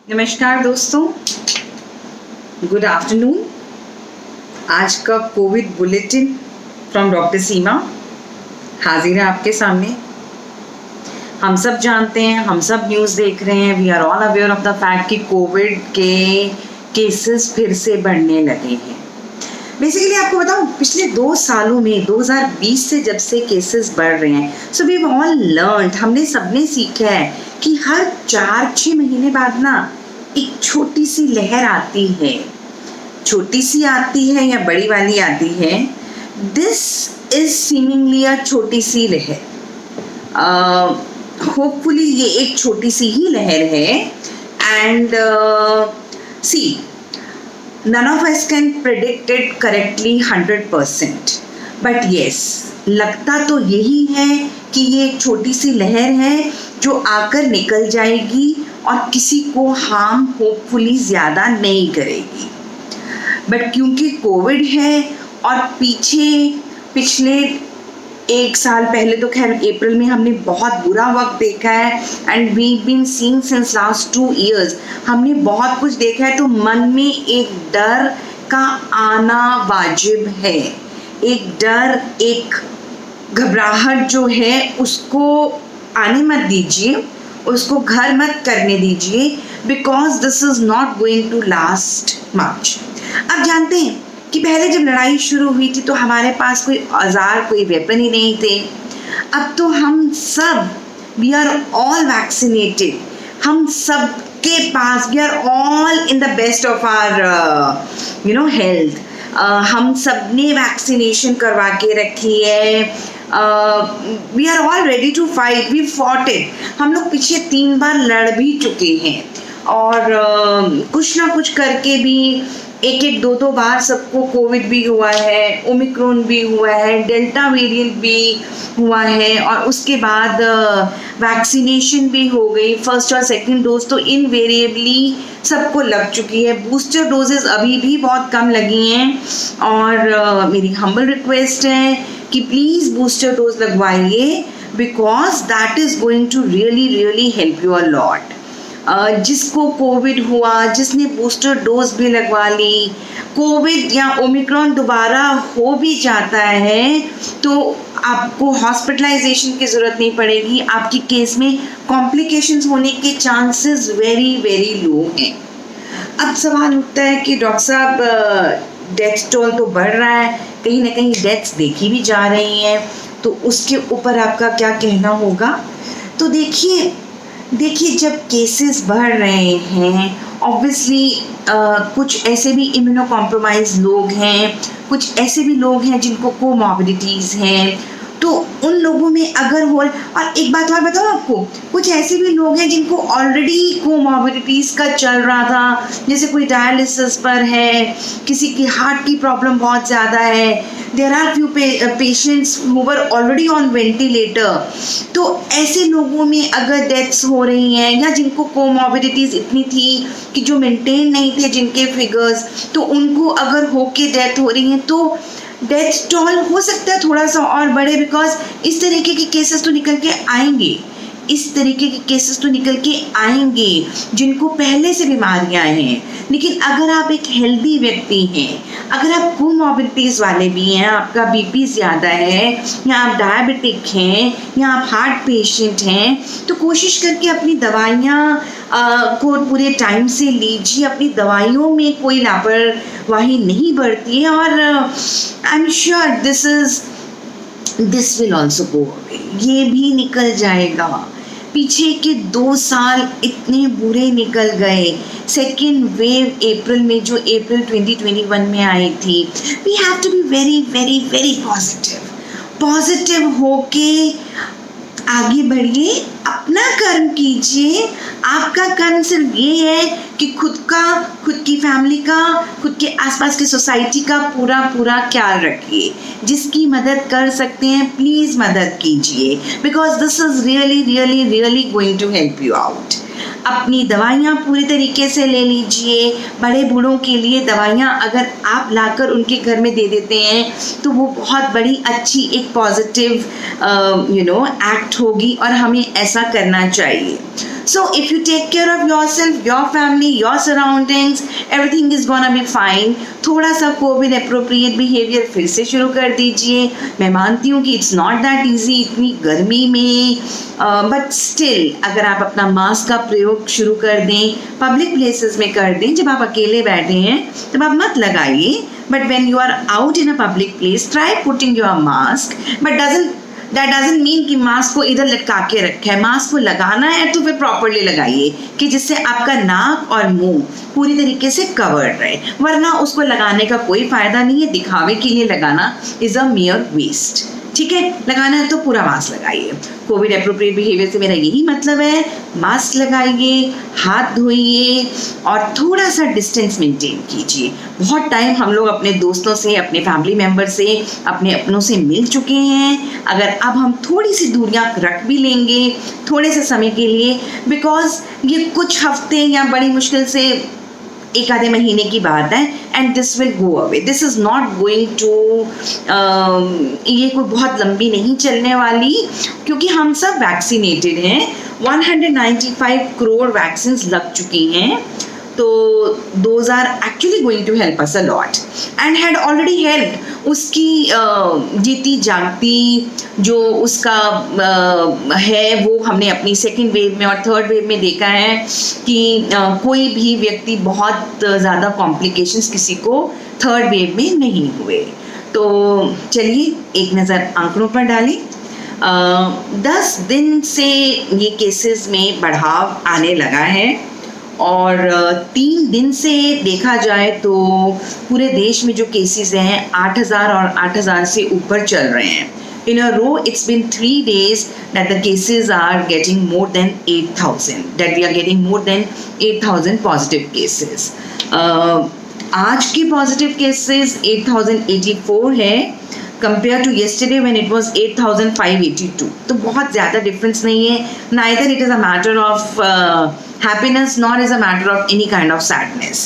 नमस्कार दोस्तों, good afternoon. आज का कोविड बुलेटिन फ्रॉम डॉक्टर सीमा हाजिर है आपके सामने। हम सब जानते हैं, हम सब न्यूज़ देख रहे हैं, we are all aware of the fact कि कोविड के केसेस फिर से बढ़ने लगे हैं। बेसिकली आपको बताऊं, पिछले 2 सालों में 2020 से जब से केसेस बढ़ रहे हैं, so we have all learned, हमने सबने सीखा है कि हर 4-6 महीने बाद ना एक छोटी सी लहर आती है। छोटी सी आती है या बड़ी वाली आती है, दिस इज सीमिंगली अ छोटी सी लहर। होपफुली ये एक छोटी सी ही लहर है। And see, none of us can predict it correctly 100%, but yes, लगता तो यही है कि ये एक छोटी सी लहर है जो आकर निकल जाएगी और किसी को हार्म होपफुली ज़्यादा नहीं करेगी। बट क्योंकि कोविड है और पिछले 1 साल पहले तो खैर अप्रैल में हमने बहुत बुरा वक्त देखा है, and we been seeing since last 2 years हमने बहुत कुछ देखा है। तो मन में एक डर का आना वाजिब है। एक डर, एक घबराहट जो है उसको आने मत दीजिए, उसको घर मत करने दीजिए, because this is not going to last much. अब जानते हैं कि पहले जब लड़ाई शुरू हुई थी तो हमारे पास कोई औजार, कोई वेपन ही नहीं थे। अब तो हम सब, वी आर ऑल वैक्सीनेटेड, हम सब के पास, we are all in the best of our health. हम सब ने वैक्सीनेशन करवा के रखी है। We are all ready to fight, we fought it. हम लोग पीछे 3 बार लड़ भी चुके हैं और कुछ ना कुछ करके भी 1-1, 2-2 बार सबको कोविड भी हुआ है, ओमिक्रॉन भी हुआ है, डेल्टा वेरिएंट भी हुआ है, और उसके बाद वैक्सीनेशन भी हो गई। फर्स्ट और सेकंड डोज तो इनवेरिएबली सबको लग चुकी है। बूस्टर डोजेस अभी भी बहुत कम लगी हैं और मेरी हम्बल रिक्वेस्ट है कि प्लीज़ बूस्टर डोज लगवाइए, because that is going to really help you a lot. जिसको कोविड हुआ, जिसने बूस्टर डोज भी लगवा ली, कोविड या ओमिक्रॉन दोबारा हो भी जाता है तो आपको हॉस्पिटलाइजेशन की ज़रूरत नहीं पड़ेगी। आपकी केस में कॉम्प्लिकेशंस होने के चांसेस वेरी लो हैं। अब सवाल उठता है कि डॉक्टर साहब, डेथ टोल तो बढ़ रहा है, कहीं ना कहीं डेथ्स देखी भी जा रही हैं, तो उसके ऊपर आपका क्या कहना होगा? तो देखिए, जब केसेस बढ़ रहे हैं, ऑब्वियसली कुछ ऐसे भी इम्यूनो कॉम्प्रोमाइज लोग हैं, कुछ ऐसे भी लोग हैं जिनको कोमॉर्बिडिटीज़ हैं, तो उन लोगों में अगर हो, और एक बात और बताऊँ आपको, कुछ ऐसे भी लोग हैं जिनको ऑलरेडी कोमॉर्बिडिटीज़ का चल रहा था, जैसे कोई डायलिसिस पर है, किसी की हार्ट की प्रॉब्लम बहुत ज़्यादा है, there are few patients who were already on ventilator. तो ऐसे लोगों में अगर डेथ्स हो रही हैं या जिनको कोमॉर्बिडिटीज़ इतनी थी कि जो मेंटेन नहीं थे जिनके फिगर्स, तो उनको अगर होके डेथ हो रही हैं तो डेथ टोल हो सकता है थोड़ा सा और बढ़े, बिकॉज इस तरीके के केसेस तो निकल के आएंगे, जिनको पहले से बीमारियां हैं। लेकिन अगर आप एक हेल्दी व्यक्ति हैं, अगर आप कोमॉर्बिडिटीज़ वाले भी हैं, आपका बीपी ज़्यादा है, या आप डायबिटिक हैं, या आप हार्ट पेशेंट हैं, तो कोशिश करके अपनी दवाइयाँ को पूरे टाइम से लीजिए। अपनी दवाइयों में कोई लापरवाही नहीं बरती है, और I am sure this will also go away. ये भी निकल जाएगा। पीछे के 2 साल इतने बुरे निकल गए। सेकेंड वेव अप्रैल में, जो अप्रैल 2021 में आई थी, we have to be very positive होके आगे बढ़िए, अपना कर्म कीजिए। आपका कर्म सिर्फ ये है कि खुद की फैमिली का, खुद के आसपास की सोसाइटी का पूरा ख्याल रखिए। जिसकी मदद कर सकते हैं प्लीज़ मदद कीजिए, because this is really going to help you out. अपनी दवाइयाँ पूरी तरीके से ले लीजिए। बड़े बूढ़ों के लिए दवाइयाँ अगर आप लाकर उनके घर में दे देते हैं तो वो बहुत बड़ी अच्छी एक पॉजिटिव एक्ट होगी, और हमें ऐसा करना चाहिए। So if you take care of yourself, your family, your surroundings, everything is gonna be fine. थोड़ा सा कोविड अप्रोप्रिएट बिहेवियर फिर से शुरू कर दीजिए. मैं मानती हूँ कि इट्स नॉट दैट ईजी इतनी गर्मी में, बट स्टिल अगर आप अपना मास्क का प्रयोग शुरू कर दें, पब्लिक प्लेसेस में कर दें, जब आप अकेले बैठे हैं तब आप मत लगाइए. But when you are out in a public place, try putting your mask. But that doesn't mean कि मास्क को इधर लटका के रखा है. मास्क को लगाना है तो फिर प्रॉपरली लगाइए कि जिससे आपका नाक और मुंह पूरी तरीके से कवर्ड रहे, वरना उसको लगाने का कोई फायदा नहीं है. दिखावे के लिए लगाना इज अ मियर वेस्ट. ठीक है, लगाना है तो पूरा मास्क लगाइए. कोविड अप्रोप्रिएट बिहेवियर से मेरा यही मतलब है, मास्क लगाइए, हाथ धोइए और थोड़ा सा डिस्टेंस मेंटेन कीजिए. बहुत टाइम हम लोग अपने दोस्तों से, अपने फैमिली मेम्बर से, अपने अपनों से मिल चुके हैं. अगर अब हम थोड़ी सी दूरियां रख भी लेंगे थोड़े से समय के लिए, बिकॉज ये कुछ हफ्ते या बड़ी मुश्किल से एक आधे महीने की बात है, and this will go away. This is not going to, ये कोई बहुत लंबी नहीं चलने वाली, क्योंकि हम सब वैक्सीनेटेड हैं. 195 करोड़ वैक्सीन लग चुकी हैं. तो those are actually going to help us a lot and had already help. उसकी जीती जागती जो उसका है वो हमने अपनी सेकेंड वेव में और थर्ड वेव में देखा है कि कोई भी व्यक्ति बहुत ज़्यादा कॉम्प्लिकेशंस किसी को थर्ड वेव में नहीं हुए. तो चलिए एक नज़र आंकड़ों पर डालें. 10 दिन से ये केसेस में बढ़ाव आने लगा है और 3 दिन से देखा जाए तो पूरे देश में जो केसेस हैं 8,000 और 8,000 से ऊपर चल रहे हैं. In a row, it's been 3 days that the cases are getting more than 8,000. That we are getting more than 8,000 positive cases. आज के positive cases 8,084 है compared to yesterday when it was 8,582. तो बहुत ज़्यादा difference नहीं है. Neither it is a matter of happiness nor is a matter of any kind of sadness.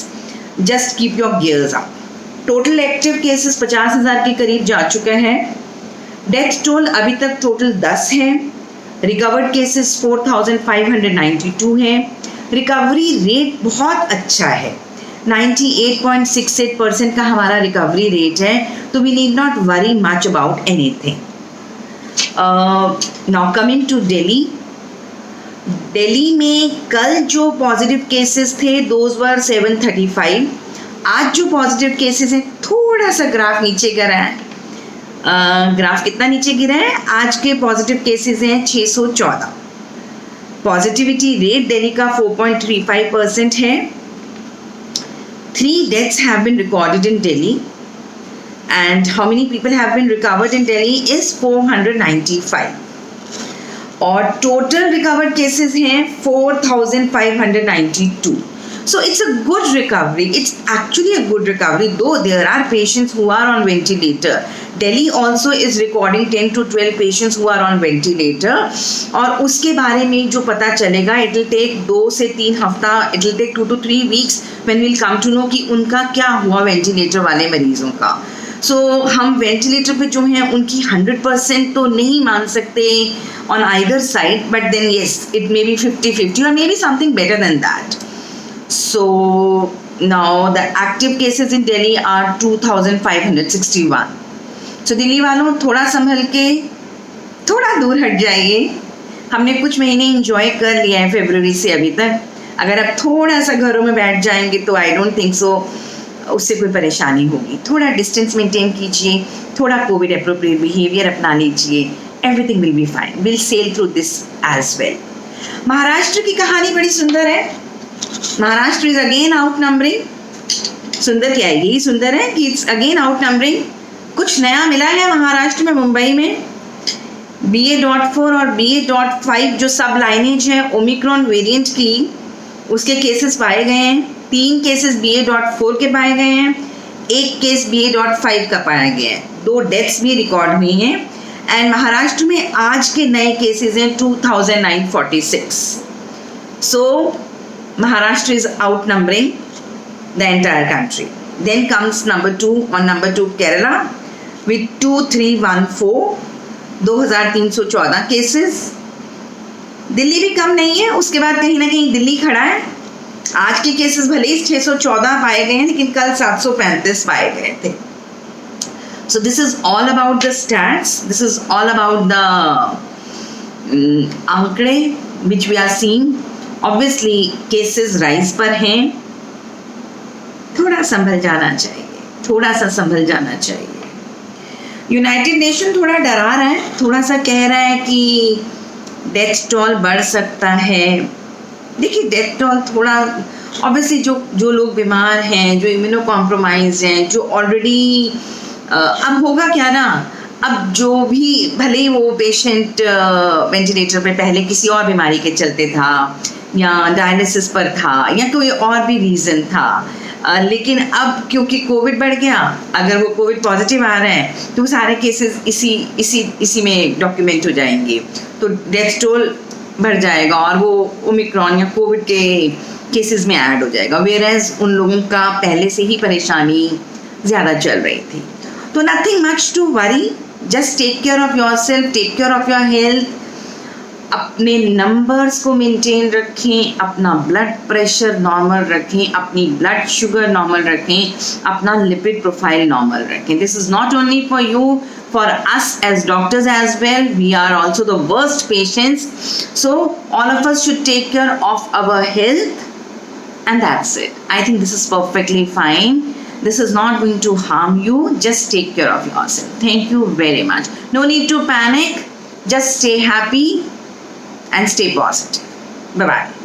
Just keep your gears up. Total active cases 50,000 के करीब जा चुका है. डेथ टोल अभी तक टोटल 10 है. रिकवर्ड केसेस 4,592 है. रिकवरी रेट बहुत अच्छा है, 98.68% का हमारा रिकवरी रेट है. तो we need not worry much about anything. Now coming to Delhi. Delhi में कल जो पॉजिटिव केसेस थे दोज वर 735. आज जो पॉजिटिव केसेस हैं थोड़ा सा ग्राफ नीचे गिरा है. ग्राफ कितना नीचे गिरा है? आज के पॉजिटिव केसेस हैं 614. पॉजिटिविटी रेट दिल्ली का 4.35% है. 3 deaths have been recorded in Delhi and how many people have been recovered in Delhi is 495. और टोटल रिकवर्ड केसेस हैं 4,592. So it's a good recovery. It's actually a good recovery, though there are patients who are on ventilator. Delhi also is recording 10 to 12 patients who are on ventilator. और उसके बारे में जो पता चलेगा, it will take 2 से 3 हफ्ता, it will take 2 to 3 weeks when we'll come to know कि उनका क्या हुआ वेंटिलेटर वाले मरीजों का. सो हम वेंटिलेटर पे जो हैं उनकी 100% तो नहीं मान सकते on either side, but then yes, it may be 50-50 or maybe something better than that. So now the active cases in Delhi are 2,561. So Delhi वालों थोड़ा संभल के थोड़ा दूर हट जाइए. हमने कुछ महीने इंजॉय कर लिया है फरवरी से अभी तक. अगर आप थोड़ा सा घरों में बैठ जाएंगे तो आई डोंट थिंक सो उससे कोई परेशानी होगी. थोड़ा डिस्टेंस मेंटेन कीजिए, थोड़ा कोविड अप्रोप्रिएट बिहेवियर अपना लीजिए. Everything will be fine. Will sail through this as well. Maharashtra की कहानी बड़ी सुंदर है. Maharashtra is again outnumbering. सुंदर क्या है? यही सुंदर है कि इट्स अगेन आउट नंबरिंग. कुछ नया मिला है महाराष्ट्र में, मुंबई में. BA.4 और BA.5 जो सब लाइनेज है ओमिक्रॉन वेरिएंट की, उसके केसेस पाए गए हैं. 3 केसेस BA.4 के पाए गए हैं, 1 केस BA.5 का पाया गया है. 2 डेथ्स भी रिकॉर्ड हुई हैं. एंड महाराष्ट्र में आज के नए केसेस हैं 2,946. So Maharashtra is outnumbering the entire country. Then comes number 2. On number 2 Kerala with 2,314, 2,314 cases. Delhi भी कम नहीं है, उसके बाद कहीं ना कहीं दिल्ली खड़ा है। आज के केसेस भले ही 614 पाए गए हैं, लेकिन कल 735 पाए गए थे। So this is all about the stats. This is all about the आंकड़े which we are seeing. Obviously cases rise पर हैं। थोड़ा संभल जाना चाहिए, थोड़ा सा संभल जाना चाहिए। यूनाइटेड नेशन थोड़ा डरा रहा है, थोड़ा सा कह रहा है कि डेथ टोल बढ़ सकता है। देखिए डेथ टोल थोड़ा ऑब्वियसली जो लोग बीमार हैं, जो इम्यूनो कॉम्प्रोमाइज हैं, जो ऑलरेडी अब होगा क्या ना, अब जो भी भले ही वो पेशेंट वेंटिलेटर पे पहले किसी और बीमारी के चलते था या डायलिसिस पर था या कोई और भी रीज़न था, लेकिन अब क्योंकि कोविड बढ़ गया, अगर वो कोविड पॉजिटिव आ रहे हैं तो सारे केसेस इसी में डॉक्यूमेंट हो जाएंगे, तो डेथ टोल बढ़ जाएगा और वो ओमिक्रॉन या कोविड के केसेस में ऐड हो जाएगा, वेयरएज उन लोगों का पहले से ही परेशानी ज़्यादा चल रही थी। तो nothing much to worry, just take care of yourself, take care of your health, अपने नंबर्स को मेंटेन रखें, अपना ब्लड प्रेशर नॉर्मल रखें, अपनी ब्लड शुगर नॉर्मल रखें, अपना लिपिड प्रोफाइल नॉर्मल रखें। This is not only for you, for us as doctors as well. We are also the worst patients, so all of us should take care of our health, and that's it. I think this is perfectly fine. This is not going to harm you. Just take care of yourself. Thank you very much. No need to panic. Just stay happy and stay positive. Bye bye.